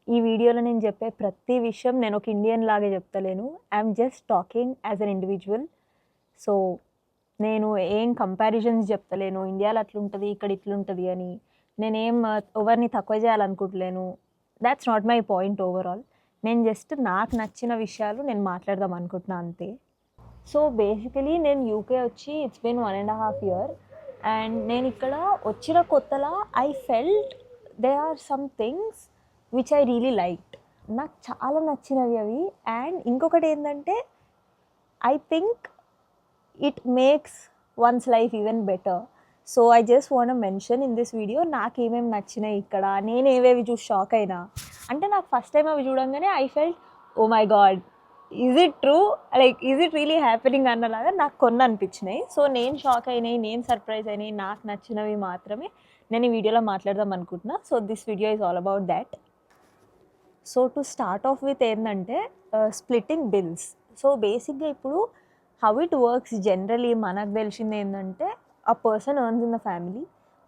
ఈ వీడియోలో నేను చెప్పే ప్రతి విషయం నేను ఒక ఇండియన్ లాగే చెప్తలేను. I'm just talking as an individual. So, నేను ఏం కంపారిజన్స్ చెప్తలేను. ఇండియాలో అట్లుంటది, ఇక్కడ ఇట్లుంటది అని. నేనేం ఎవరిని తక్కువ చేయాలనుకుంటలేను. That's not my point overall. నేను జస్ట్ నాకు నచ్చిన విషయాలు నేను మాట్లాడదాం అనుకుంటున్నా అంతే. సో, బేసికలీ నేను యూకే వచ్చి ఇట్స్ బీన్ 1.5 ఇయర్. అండ్ నేను ఇక్కడ వచ్చిన కొత్తలా I felt they are some things which I really liked. నాకు చాలా నచ్చినవి అవి. అండ్ ఇంకొకటి ఏంటంటే I think it makes one's life even better. So I just want mention in this video నాకు ఏమేమి నచ్చినాయి ఇక్కడ, నేను ఏవేవి చూసి షాక్ అయినా. అంటే నాకు ఫస్ట్ టైం అవి చూడంగానే I felt oh my God, is it true, like is it really happening అన్నలాగా నాకు కొన్ని అనిపించినాయి. సో నేను షాక్ అయినాయి, నేను సర్ప్రైజ్ అయినాయి, నాకు నచ్చినవి మాత్రమే నేను ఈ వీడియోలో మాట్లాడదాం అనుకుంటున్నా. So this video is all about that. So to start off with ఏంటంటే స్ప్లిట్టింగ్ బిల్స్. సో బేసిక్గా ఇప్పుడు హౌ ఇట్ వర్క్స్ జనరలీ మనకు తెలిసింది ఏంటంటే a person earns in the family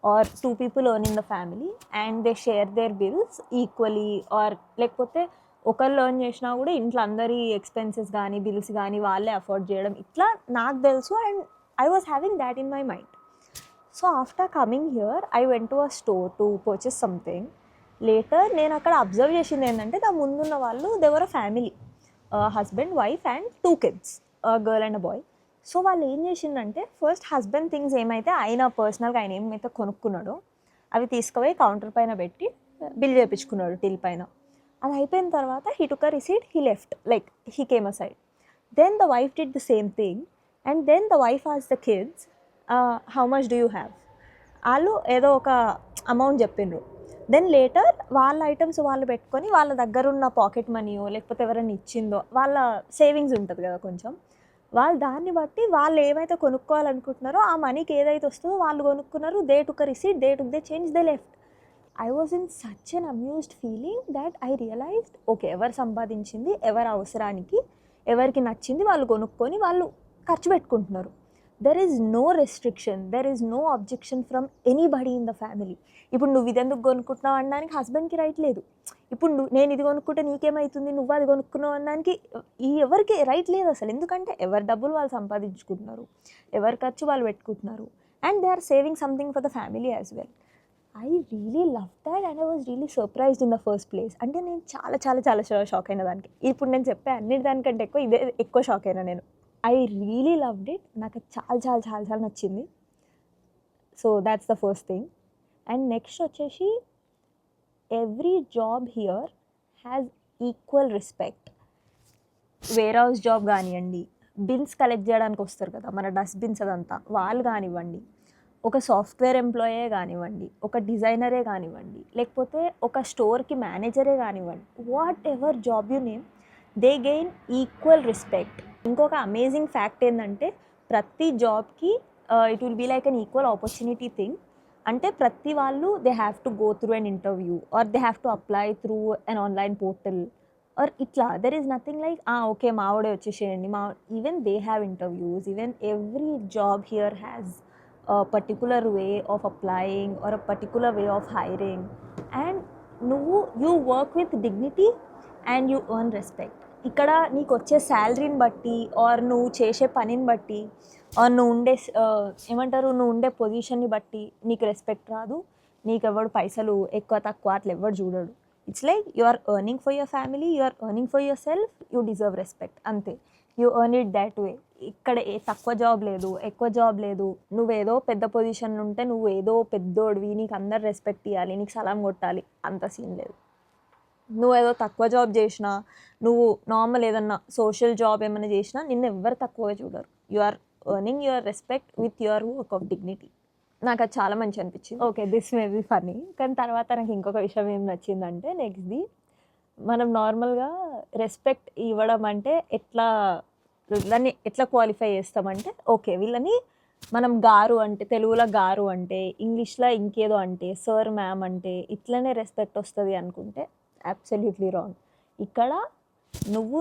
or 2 people earn in the family and they share their bills equally. Or లేకపోతే ఒకళ్ళు earn చేసినా కూడా ఇంట్లో అందరి ఎక్స్పెన్సెస్ కానీ బిల్స్ కానీ వాళ్ళే అఫోర్డ్ చేయడం, ఇట్లా నాకు తెలుసు. And I was having that in my mind. So after coming here I went to a store to purchase something. Later నేను అక్కడ అబ్జర్వ్ చేసింది ఏంటంటే నా ముందున్న వాళ్ళు they were a family, husband, wife and 2 kids, girl and boy. So వాళ్ళు ఏం చేసిందంటే ఫస్ట్ హస్బెండ్ థింగ్స్ ఏమైతే ఆయన పర్సనల్గా ఆయన ఏమైతే కొనుక్కున్నాడో అవి తీసుకుపోయి కౌంటర్ పైన పెట్టి బిల్ చేయించుకున్నాడు టిల్ పైన. అది అయిపోయిన తర్వాత he took a receipt, he left, like he came a side. Then the wife did the same thing and then the wife ఆస్ the kids how much do you have. వాళ్ళు ఏదో ఒక amount చెప్పిండ్రు. Then later వాళ్ళ items వాళ్ళు పెట్టుకొని వాళ్ళ దగ్గర ఉన్న పాకెట్ మనీయో లేకపోతే ఎవరైనా ఇచ్చిందో వాళ్ళ సేవింగ్స్ ఉంటుంది కదా కొంచెం, వాళ్ళు దాన్ని బట్టి వాళ్ళు ఏమైతే కొనుక్కోవాలనుకుంటున్నారో ఆ మనీకి ఏదైతే వస్తుందో వాళ్ళు కొనుక్కున్నారు. They took a receipt, they took the change, they left. I was in such an amused feeling that I realized okay, ఎవరు సంపాదించింది ఎవరి అవసరానికి ఎవరికి నచ్చింది వాళ్ళు కొనుక్కొని వాళ్ళు ఖర్చు పెట్టుకుంటున్నారు. There is no restriction, there is no objection from anybody in the family. ఇప్పుడు నువ్వు ఇదెందుకు కొనుక్కుంటున్నావు అనడానికి హస్బెండ్కి రైట్ లేదు. ఇప్పుడు నేను ఇది కొనుక్కుంటే నీకేమవుతుంది, నువ్వు అది కొనుక్కున్నావు అనడానికి ఈ ఎవరికి రైట్ లేదు అసలు. ఎందుకంటే ఎవరి డబ్బులు వాళ్ళు సంపాదించుకుంటున్నారు, ఎవరి ఖర్చు వాళ్ళు పెట్టుకుంటున్నారు. And they are saving something for the family as well. I really love that and I was really surprised in the first place. అంటే నేను చాలా చాలా చాలా షాక్ అయిన దానికి. ఇప్పుడు నేను చెప్పే అన్నిటి దానికంటే ఇదే ఎక్కువ షాక్ అయినా నేను. I really loved it. నాకు చాలా చాలా చాలా చాలా నచ్చింది. So that's the first thing. And next వచ్చేసి every job here has equal respect. Warehouse job కానివ్వండి, బిన్స్ కలెక్ట్ చేయడానికి వస్తారు కదా మన డస్ట్బిన్స్, అదంతా వాళ్ళు కానివ్వండి, ఒక సాఫ్ట్వేర్ ఎంప్లాయే కానివ్వండి, ఒక డిజైనరే కానివ్వండి, లేకపోతే ఒక స్టోర్కి మేనేజరే కానివ్వండి, whatever job you name, they gain equal respect. ఇంకొక అమేజింగ్ ఫ్యాక్ట్ ఏంటంటే ప్రతి జాబ్కి it will be like an equal opportunity thing. అంటే ప్రతి వాళ్ళు they have to go through an interview or they have to apply through an online portal or ఇట్లా. There is nothing like okay మావాడే వచ్చేసేయండి, even they have interviews. Even every job here has a particular way of applying or a particular way of hiring, and you work with dignity and you earn respect. ఇక్కడ నీకు వచ్చే శాలరీని బట్టి are నువ్వు చేసే పనిని బట్టి ఆర్ నువ్వు ఉండే నువ్వు ఉండే పొజిషన్ని బట్టి నీకు రెస్పెక్ట్ రాదు. నీకు ఎవడు పైసలు ఎక్కువ తక్కువ అట్లా ఎవడు చూడడు. It's like you are earning for your family, you are earning for yourself, you deserve respect, అంతే. You earn it that way. ఇక్కడ తక్కువ జాబ్ లేదు, ఎక్కువ జాబ్ లేదు. నువ్వేదో పెద్ద పొజిషన్ ఉంటే నువ్వు ఏదో పెద్దోడివి, నీకు అందరు రెస్పెక్ట్ ఇవ్వాలి, నీకు సలాం కొట్టాలి, అంత సీన్ లేదు. నువ్వేదో తక్కువ జాబ్ చేసినా, నువ్వు నార్మల్ ఏదన్నా సోషల్ జాబ్ ఏమైనా చేసినా నిన్ను ఎవ్వరు తక్కువగా చూడరు. You are earning your respect with your work of dignity. నాకు అది చాలా మంచి అనిపించింది. Okay, this may be funny, కానీ తర్వాత నాకు ఇంకొక విషయం ఏం నచ్చిందంటే నెక్స్ట్ది, మనం నార్మల్గా రెస్పెక్ట్ ఇవ్వడం అంటే వీళ్ళని ఎట్లా క్వాలిఫై చేస్తామంటే ఓకే వీళ్ళని మనం గారు అంటే తెలుగులో గారు అంటే, ఇంగ్లీష్లో ఇంకేదో అంటే, సార్ మ్యామ్ అంటే ఇట్లనే రెస్పెక్ట్ వస్తుంది అనుకుంటే అబ్సల్యూట్లీ రాంగ్. ఇక్కడ నువ్వు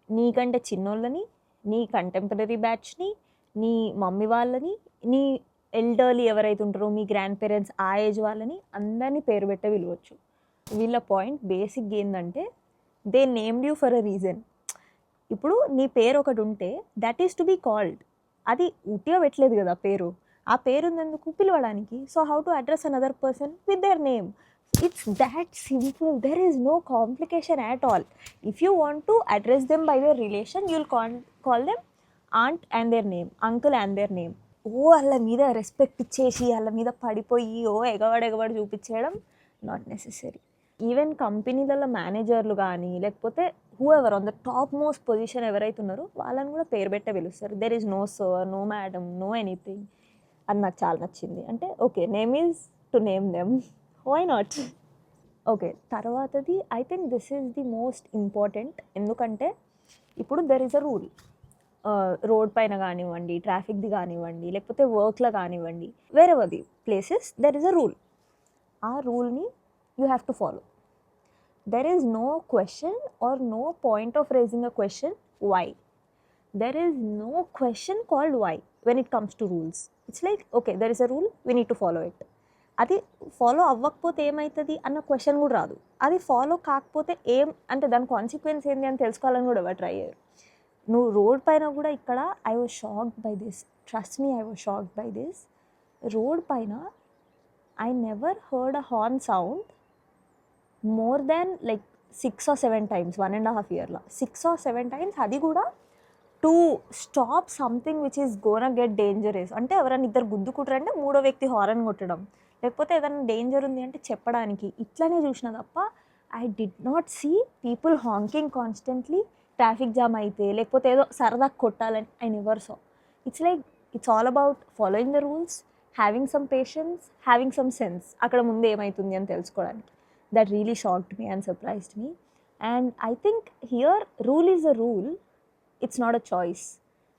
నీకంటే చిన్నోళ్ళని, నీ కంటెంపరీ బ్యాచ్ని, నీ మమ్మీ వాళ్ళని, నీ ఎల్డర్లీ ఎవరైతే ఉంటారో మీ గ్రాండ్ పేరెంట్స్ ఆ ఏజ్ వాళ్ళని అందరినీ పేరు పెట్టే పిలవచ్చు. వీళ్ళ పాయింట్ బేసిక్ ఏంటంటే they named you for a reason. ఇప్పుడు నీ పేరు ఒకటి ఉంటే that is to be called. అది ఉట్టిగా పెట్టలేదు కదా పేరు, ఆ పేరు ఉన్నందుకు పిలవడానికి. So how to address another person with their name. It's that simple. There is no complication at all. If you want to address them by their relation you'll call them aunt and their name, uncle and their name. వాళ్ళ మీద respect ఇచ్చేసి వాళ్ళ మీద పడిపోయి ఎగవాడు చూపించేయడం not necessary. Even కంపెనీలలో మేనేజర్లు కానీ లేకపోతే whoever on the topmost position ఎవరైతే ఉన్నారో వాళ్ళని కూడా పేరు పెట్టే పిలుస్తారు. There is no sir, no madam, no anything. అది నాకు చాలా నచ్చింది. అంటే okay, name is to name them, why not. Okay, తర్వాతది I think this is the most important. ఎందుకంటే ఇప్పుడు there is a rule. Road పైన కానివ్వండి, ట్రాఫిక్ది కానివ్వండి, లేకపోతే వర్క్లో కానివ్వండి, wherever the places there is a rule. ఆ రూల్ని you have to follow. There is no question or no point of raising a question why. There is no question called why when it comes to rules. It's like, okay, there is a rule, we need to follow it. అది follow అవ్వకపోతే ఏమవుతుంది అన్న question కూడా రాదు. అది follow కాకపోతే అంటే దాని కాన్సిక్వెన్స్ ఏంటి అని తెలుసుకోవాలని కూడా ఎవరు ట్రై చేయరు. నువ్వు రోడ్ పైన కూడా ఇక్కడ I was shocked by this. Trust me, I was shocked by this. Road పైన I never heard a horn sound more than like 6 or 7 times, 1.5 years 6 or 7 times. అది కూడా to stop something which is gonna get dangerous. అంటే ఎవరైనా ఇద్దరు గుద్దుకుంటారంటే మూడో వ్యక్తి horn కొట్టడం, లేకపోతే ఏదైనా డేంజర్ ఉంది అంటే చెప్పడానికి, ఇట్లానే చూసిన తప్ప I did not see people honking constantly. Traffic jam అయితే లేకపోతే ఏదో సరదా కొట్టాలని I never saw. It's like it's all about following the rules, having some patience, having some sense. అక్కడ ముందు ఏమవుతుంది అని తెలుసుకోవడానికి. That really shocked me and surprised me. And I think here rule is a rule. It's not a choice.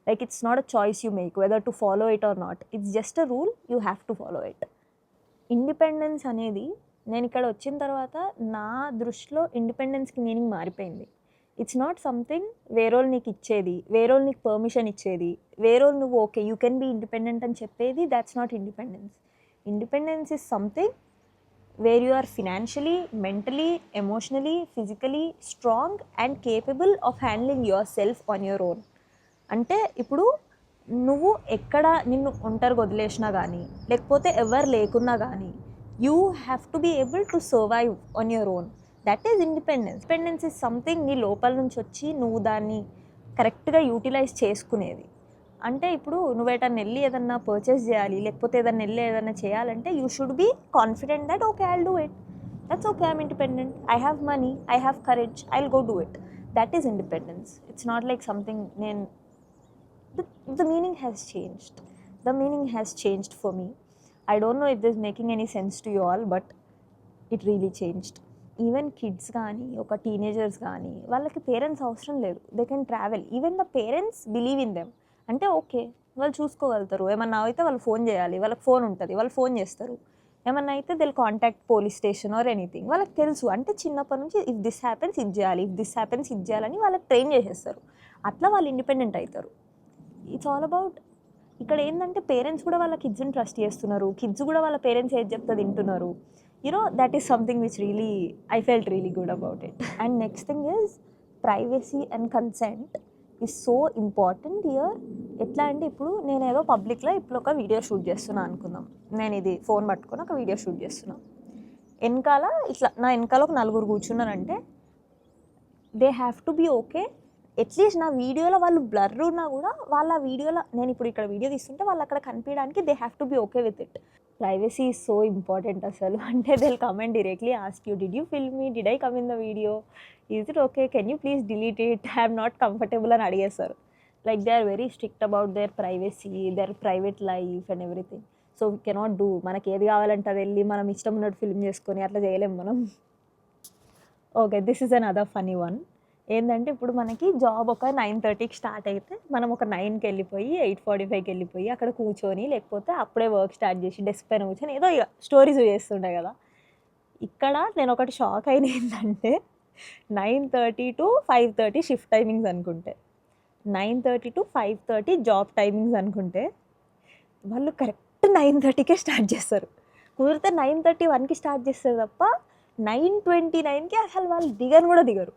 Like it's not a choice you make whether to follow it or not. It's just a rule, you have to follow it. Independence అనేది నేను ఇక్కడ వచ్చిన తర్వాత నా దృష్టిలో ఇండిపెండెన్స్కి meaning మారిపోయింది. It's not something వేరోళ్ళు నీకు ఇచ్చేది, వేరోళ్ళు నీకు పర్మిషన్ ఇచ్చేది, వేరోళ్ళు నువ్వు okay you can be independent అని చెప్పేది. That's not independence. Independence is something where you are financially, mentally, emotionally, physically strong and capable of handling yourself on your own. అంటే ఇప్పుడు నువ్వు ఎక్కడ నిన్ను ఒంటరిగా వదిలేసినా కానీ లేకపోతే ఎవరు లేకున్నా కానీ you have to be able to survive on your own. That is independence. Independence is something నీ లోపల నుంచి వచ్చి నువ్వు దాన్ని కరెక్ట్గా యూటిలైజ్ చేసుకునేది. అంటే ఇప్పుడు నువ్వు ఎటన్నా వెళ్ళి ఏదన్నా పర్చేస్ చేయాలి లేకపోతే ఏదన్నా వెళ్ళి ఏదన్నా చేయాలంటే you should be confident that okay I will do it. That's okay, I'm independent, I have money, I have courage, I will go do it. That is independence. It's not like something the meaning has changed. The meaning has changed for me. I don't know if this is making any sense to you all, but it really changed. Even kids కానీ ఒక teenagers కానీ వాళ్ళకి parents అవసరం లేదు. They can travel. Even the parents believe in them. అంటే okay వాళ్ళు చూసుకోగలుగుతారు. ఏమన్నా అయితే వాళ్ళు ఫోన్ చేయాలి, వాళ్ళకి ఫోన్ ఉంటుంది, వాళ్ళు ఫోన్ చేస్తారు. ఏమన్నా అయితే they'll contact police station or anything. వాళ్ళకి తెలుసు. అంటే చిన్నప్పటి నుంచి ఇఫ్ దిస్ హ్యాపెన్స్ ఇది చేయాలి, ఇఫ్ దిస్ హ్యాపెన్స్ ఇది చేయాలని వాళ్ళకి ట్రైన్ చేసేస్తారు. అట్లా వాళ్ళు ఇండిపెండెంట్ అవుతారు. ఇట్స్ ఆల్ అబౌట్ ఇక్కడ ఏంటంటే పేరెంట్స్ కూడా వాళ్ళ కిడ్స్ని ట్రస్ట్ చేస్తున్నారు, కిడ్స్ కూడా వాళ్ళ పేరెంట్స్ ఏది చెప్తే వింటున్నారు. That is something which really I felt really good about it. And next thing is privacy and consent is so important here. ఎట్లా అంటే ఇప్పుడు నేను ఏదో పబ్లిక్లో ఇప్పుడు ఒక వీడియో షూట్ చేస్తున్నా అనుకుందాం. నేను ఇది ఫోన్ పట్టుకొని ఒక వీడియో షూట్ చేస్తున్నా. వెనకాల ఇట్లా నా వెనకాల ఒక 4 కూర్చున్నారంటే they have to be okay. At least నా వీడియోలో వాళ్ళు బ్లర్ ఉన్నా కూడా వాళ్ళ వీడియోలో నేను ఇప్పుడు ఇక్కడ వీడియో తీస్తుంటే వాళ్ళు అక్కడ కనిపించడానికి they have to be okay with it. Privacy is so important అసలు. అంటే they will comment directly ask you, did you film me, did I come in the video, is it okay, can you please delete it, I'm not comfortable అని అడిగేస్తారు. Like they are very strict about their privacy, their private life and everything. So we cannot do. మనకి ఏది కావాలంటే అది వెళ్ళి మనం ఇష్టం ఉన్నట్టు ఫిల్మ్ చేసుకొని అట్లా చేయలేము మనం. Okay, this is another funny one. ఏంటంటే ఇప్పుడు మనకి జాబ్ ఒక 9:30కి స్టార్ట్ అయితే మనం ఒక 9కి వెళ్ళిపోయి 8:45కి వెళ్ళిపోయి అక్కడ కూర్చొని లేకపోతే అప్పుడే వర్క్ స్టార్ట్ చేసి డెస్క్ పైన కూర్చొని ఏదో ఇక స్టోరీస్ చేస్తుండే కదా. ఇక్కడ నేను ఒకటి షాక్ అయిన ఏంటంటే 9:30 to 5:30 షిఫ్ట్ టైమింగ్స్ అనుకుంటే, 9:30 to 5:30 జాబ్ టైమింగ్స్ అనుకుంటే వాళ్ళు కరెక్ట్ 9:30కే స్టార్ట్ చేస్తారు. కుదిరితే 9:31కి స్టార్ట్ చేస్తారు తప్ప 9:29కి అసలు వాళ్ళు దిగను కూడా దిగరు.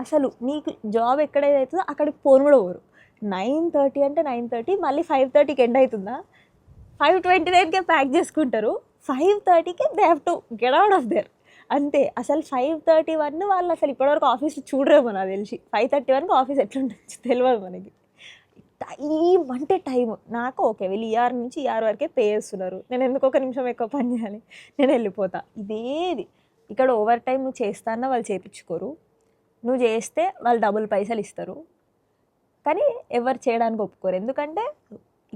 అసలు నీకు జాబ్ ఎక్కడైతే అవుతుందో అక్కడికి పోను కూడా పోరు. 9:30 అంటే 9:30, మళ్ళీ 5:30కి ఎండ్ అవుతుందా, 5:29కే ప్యాక్ చేసుకుంటారు. 5:30కి they have to get out of there. అంతే. అసలు 5:31 వాళ్ళు అసలు ఇప్పటివరకు ఆఫీస్ చూడరేమో నాకు తెలిసి. 5:31కి ఆఫీస్ ఎట్లుండొచ్చు తెలియదు మనకి. టైం అంటే టైం. నాకు ఓకే వీళ్ళు ఈఆర్ నుంచి ఈఆర్ వరకే పే చేస్తున్నారు, నేను ఎందుకు ఒక నిమిషం ఎక్కువ పని చేయాలి, నేను వెళ్ళిపోతా. ఇదేది ఇక్కడ ఓవర్ టైం నువ్వు చేస్తానా వాళ్ళు చేయించుకోరు, నువ్వు చేస్తే వాళ్ళు డబుల్ పైసలు ఇస్తారు, కానీ ఎవరు చేయడానికి ఒప్పుకోరు. ఎందుకంటే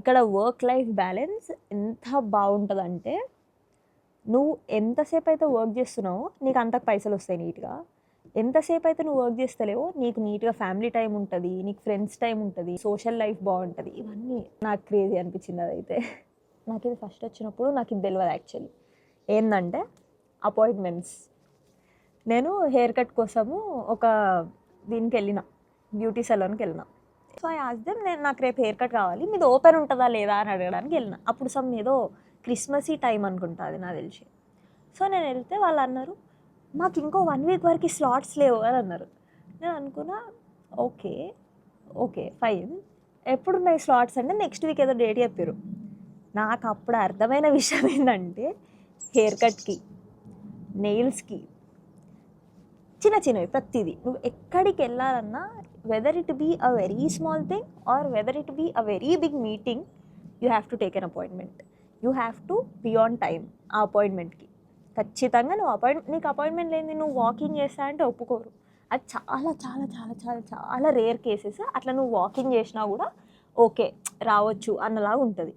ఇక్కడ వర్క్ లైఫ్ బ్యాలెన్స్ ఎంత బాగుంటుందంటే నువ్వు ఎంతసేపు అయితే వర్క్ చేస్తున్నావో నీకు అంతకు పైసలు వస్తాయి నీట్గా. ఎంతసేపు అయితే నువ్వు వర్క్ చేస్తలేవో నీకు నీట్గా ఫ్యామిలీ టైం ఉంటుంది, నీకు ఫ్రెండ్స్ టైం ఉంటుంది, సోషల్ లైఫ్ బాగుంటుంది. ఇవన్నీ నాకు క్రేజీ అనిపించింది అదైతే. నాకు ఇది ఫస్ట్ వచ్చినప్పుడు నాకు ఇది తెలియదు యాక్చువల్లీ. ఏంటంటే అపాయింట్మెంట్స్. నేను హెయిర్ కట్ కోసము ఒక దీనికి వెళ్ళిన, బ్యూటీ సెలూన్కి వెళ్ళిన. సో ఐ ఆస్క్డ్ దెమ్, నాకు రేపు హెయిర్ కట్ కావాలి, మీది ఓపెన్ ఉంటుందా లేదా అని అడగడానికి వెళ్ళిన. అప్పుడు సమ్ ఏదో క్రిస్మస్ ఈ టైం అనుకుంటా అది నాకు తెలిసి. సో నేను వెళ్తే వాళ్ళు అన్నారు మాకు ఇంకో 1 వీక్ వరకు స్లాట్స్ లేవు అని అన్నారు. నేను అనుకున్నా ఓకే ఓకే ఫైన్, ఎప్పుడున్నాయి స్లాట్స్ అంటే నెక్స్ట్ వీక్ ఏదో డేట్ చెప్పారు. నాకు అప్పుడు అర్థమైన విషయం ఏంటంటే హెయిర్ కట్కి, నెయిల్స్కి, చిన్న చిన్నవి ప్రతిదీ నువ్వు ఎక్కడికి వెళ్ళాలన్నా, whether it be a very small thing or whether it be a very big meeting, you have to take an appointment. You have to be on time ఆ అపాయింట్మెంట్కి. ఖచ్చితంగా నువ్వు నీకు అపాయింట్మెంట్ లేని నువ్వు వాకింగ్ చేస్తా అంటే ఒప్పుకోరు. అది చాలా చాలా చాలా చాలా చాలా రేర్ కేసెస్. అట్లా నువ్వు వాకింగ్ చేసినా కూడా ఓకే రావచ్చు అన్నలాగా ఉంటుంది.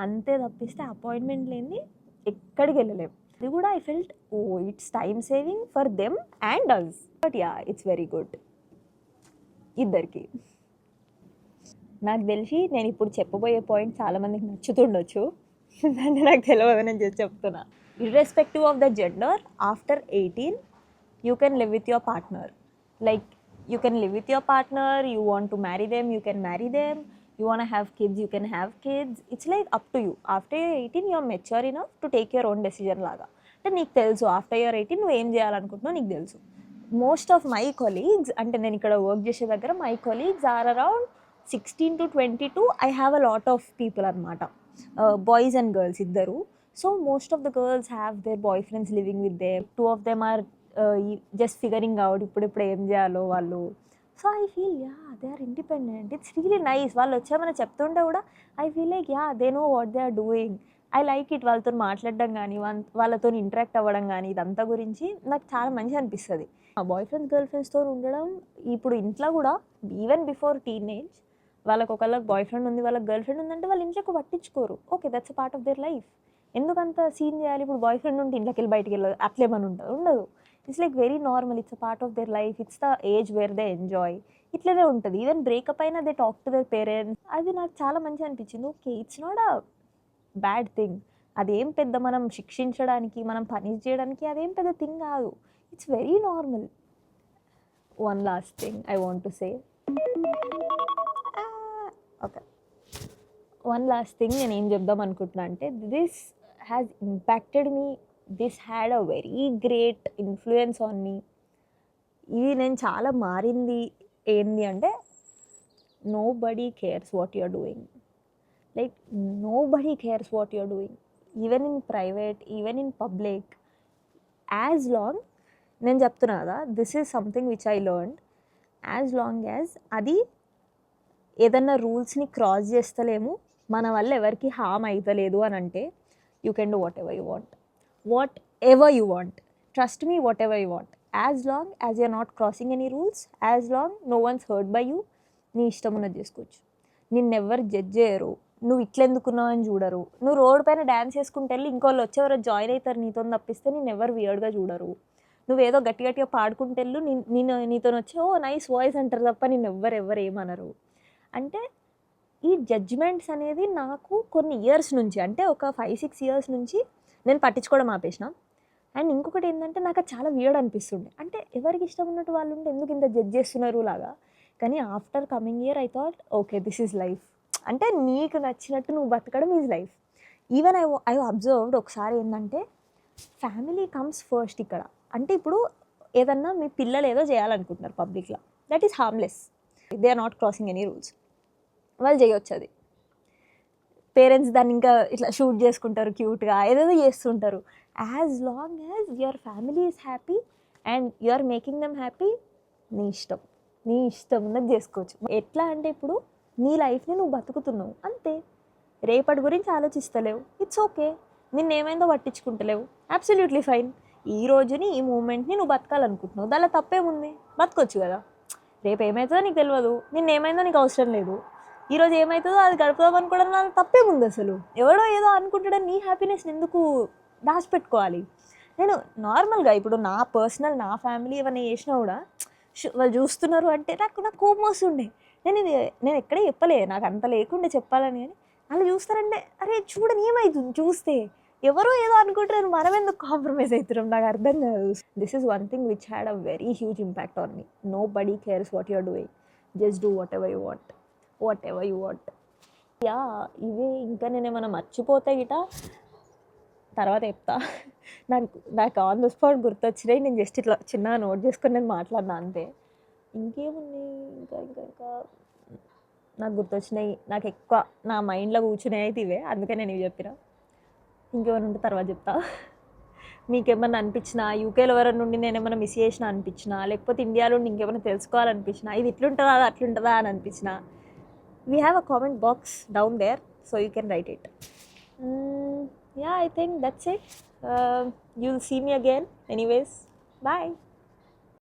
అంతే తప్పిస్తే అపాయింట్మెంట్ లేని ఎక్కడికి వెళ్ళలేము. అది కూడా I felt oh it's time saving for them and us. But yeah it's very good ఇద్దరికి. నాకు తెలిసి నేను ఇప్పుడు చెప్పబోయే పాయింట్ చాలామందికి నచ్చుతుండొచ్చు, అంటే నాకు తెలియదు, నేను చెప్తున్నా. Irrespective of the gender, after 18, you can live with your partner. Like, you can live with your partner, you want to marry them, you can marry them, you want to have kids, you can have kids. It's like up to you. After you're 18, you're mature enough to take your own decision లాగా. అంటే నీకు తెలుసు after you're 18 నువ్వు ఏం చేయాలనుకుంటున్నావు నీకు తెలుసు. Most of my colleagues, అంటే నేను ఇక్కడ వర్క్ చేసే దగ్గర my colleagues are around 16 to 22. I have a lot of people అనమాట, బాయ్స్ అండ్ గర్ల్స్ ఇద్దరు. So most of the girls have their boyfriends living with them. 2 of them are just figuring out ఇప్పుడు ఏం చేయాలో వాళ్ళు. So I feel they are independent. It's really nice. వాళ్ళు వచ్చామని చెప్తుంటే కూడా I feel like they know what they are doing. I like it. వాళ్ళతో మాట్లాడడం కానీ వాళ్ళతో ఇంటరాక్ట్ అవ్వడం కానీ ఇదంతా గురించి నాకు చాలా మంచిగా అనిపిస్తుంది. బాయ్ ఫ్రెండ్స్ గర్ల్ ఫ్రెండ్స్తో ఉండడం ఇప్పుడు ఇంట్లో కూడా ఈవెన్ బిఫోర్ టీనేజ్ వాళ్ళకి ఒకళ్ళకి బాయ్ ఫ్రెండ్ ఉంది, వాళ్ళకి గర్ల్ ఫ్రెండ్ ఉందంటే వాళ్ళ ఇంట్లోకి పట్టించుకోరు. Okay that's a part of their life. ఎందుకంత సీన్ చేయాలి? ఇప్పుడు బాయ్ ఫ్రెండ్ ఉంటే ఇంట్లోకి వెళ్ళి బయటికి వెళ్ళదు అట్లేమని ఉండదు. It's like very normal. It's a part of their life. It's the age where they enjoy. ఇట్లనే ఉంటుంది. ఈవెన్ బ్రేకప్ అయినా they talk to their parents. అది నాకు చాలా మంచిగా అనిపించింది. Okay it's not a bad thing. అదేం పెద్ద మనం శిక్షించడానికి, మనం పనిష్ చేయడానికి అదేం పెద్ద థింగ్ కాదు. It's very normal. One last thing I want to say. Okay one last thing నేను ఏం చెప్దాం అనుకుంటున్నా అంటే this has impacted me. This had a very great influence on me. ఇది నేను చాలా మారింది ఏంది అంటే nobody cares what you're doing. Like nobody cares what you're doing. Even in private, even in public. As long నేను చెప్తున్నా కదా, this is something which I learned. As long as అది ఏదన్నా రూల్స్ని క్రాస్ చేస్తలేము, మన వల్ల ఎవరికి హామ్ అవుతలేదు అని అంటే you can do whatever you want. Whatever you want. Trust me, whatever you want. As long as you're not crossing any rules, as long no one's hurt by you, నీ ఇష్టం ఉన్నది చేసుకోవచ్చు. నిన్నెవ్వరు జడ్జ్ చేయరు. నువ్వు ఇట్లెందుకున్నావు అని చూడరు. నువ్వు రోడ్ పైన డ్యాన్స్ చేసుకుంటే వెళ్ళి ఇంకోళ్ళు వచ్చేవారు జాయిన్ అవుతారు నీతో తప్పిస్తే నేను ఎవరు వియర్డ్గా చూడరు. నువ్వేదో గట్టి గట్టిగా పాడుకుంటే వెళ్ళు నీతో వచ్చి ఓ నైస్ వాయిస్ అంటారు తప్ప నిన్ను ఎవరు ఏమనరు. అంటే ఈ జడ్జ్మెంట్స్ అనేది నాకు కొన్ని ఇయర్స్ నుంచి, అంటే ఒక 5-6 ఇయర్స్ నుంచి నేను పట్టించుకోవడం ఆపేసిన. అండ్ ఇంకొకటి ఏంటంటే నాకు అది చాలా వియర్డ్ అనిపిస్తుండే. అంటే ఎవరికి ఇష్టం ఉన్నట్టు వాళ్ళు ఉంటే ఎందుకు ఇంత జడ్జ్ చేస్తున్నారు లాగా. కానీ after coming year I thought okay this is life. అంటే నీకు నచ్చినట్టు నువ్వు బతకడం is life. Even I observed ఒకసారి ఏంటంటే ఫ్యామిలీ కమ్స్ ఫస్ట్ ఇక్కడ. అంటే ఇప్పుడు ఏదన్నా మీ పిల్లలు ఏదో చేయాలనుకుంటున్నారు పబ్లిక్లో, that is harmless, they are not crossing any rules, వాళ్ళు చేయొచ్చు. అది పేరెంట్స్ దాన్ని ఇంకా ఇట్లా షూట్ చేసుకుంటారు క్యూట్గా, ఏదేదో చేస్తుంటారు. As long as your family is happy and you are making them happy, నీ ఇష్టం, నీ ఇష్టం ఉన్నది చేసుకోవచ్చు. ఎట్లా అంటే ఇప్పుడు నీ లైఫ్ని నువ్వు బతుకుతున్నావు అంతే, రేపటి గురించి ఆలోచిస్తలేవు, ఇట్స్ ఓకే. నిన్నేమైందో పట్టించుకుంటలేవు, అబ్సల్యూట్లీ ఫైన్. ఈ రోజుని ఈ మూమెంట్ని నువ్వు బతకాలనుకుంటున్నావు, దానిలో తప్పేముంది, బతకొచ్చు కదా. రేపు ఏమవుతుందో నీకు తెలియదు, నిన్నేమైందో నీకు అవసరం లేదు. ఈరోజు ఏమవుతుందో అది గడుపుదాం అనుకోవడం నాకు తప్పేముంది అసలు. ఎవడో ఏదో అనుకుంటాడని నీ హ్యాపీనెస్ ఎందుకు దాచిపెట్టుకోవాలి. నేను నార్మల్గా ఇప్పుడు నా పర్సనల్ నా ఫ్యామిలీ ఏమైనా చేసినా కూడా వాళ్ళు చూస్తున్నారు అంటే నాకు కోపం వస్తుండే. నేను ఎక్కడే చెప్పలే, నాకు అంత లేకుండే చెప్పాలని, కానీ వాళ్ళు చూస్తారంటే అరే చూడని ఏమవుతుంది చూస్తే, ఎవరో ఏదో అనుకుంటారు, మనం ఎందుకు కాంప్రమైజ్ అవుతున్నాం, నాకు అర్థం కాదు. This is one thing which had a very huge impact on me. Nobody cares what you are doing, just do whatever you want. Yeah, ఇవే. ఇంకా నేను ఏమైనా మర్చిపోతే గిట తర్వాత చెప్తా. నాకు ఆన్ ద స్పాట్ గుర్తొచ్చినాయి, నేను జస్ట్ ఇట్లా చిన్నగా నోట్ చేసుకొని నేను మాట్లాడినా అంతే. ఇంకేముంది ఇంకా నాకు గుర్తొచ్చినాయి, నాకు ఎక్కువ నా మైండ్లో కూర్చున్నాయి అయితే ఇవే, అందుకే నేను ఇవి చెప్పిన. ఇంకేమైనా ఉంటే తర్వాత చెప్తా. మీకేమన్నా అనిపించినా, యూకేలో ఎవరైనా నుండి నేను ఏమైనా మిస్ చేసినా అనిపించినా, లేకపోతే ఇండియాలో నుండి ఇంకేమైనా తెలుసుకోవాలనిపించినా, ఇది ఇట్లుంటుందా అది అట్లుంటుందా అని అనిపించినా, we have a comment box down there, so you can write it. Yeah, I think that's it. You'll see me again anyways. Bye.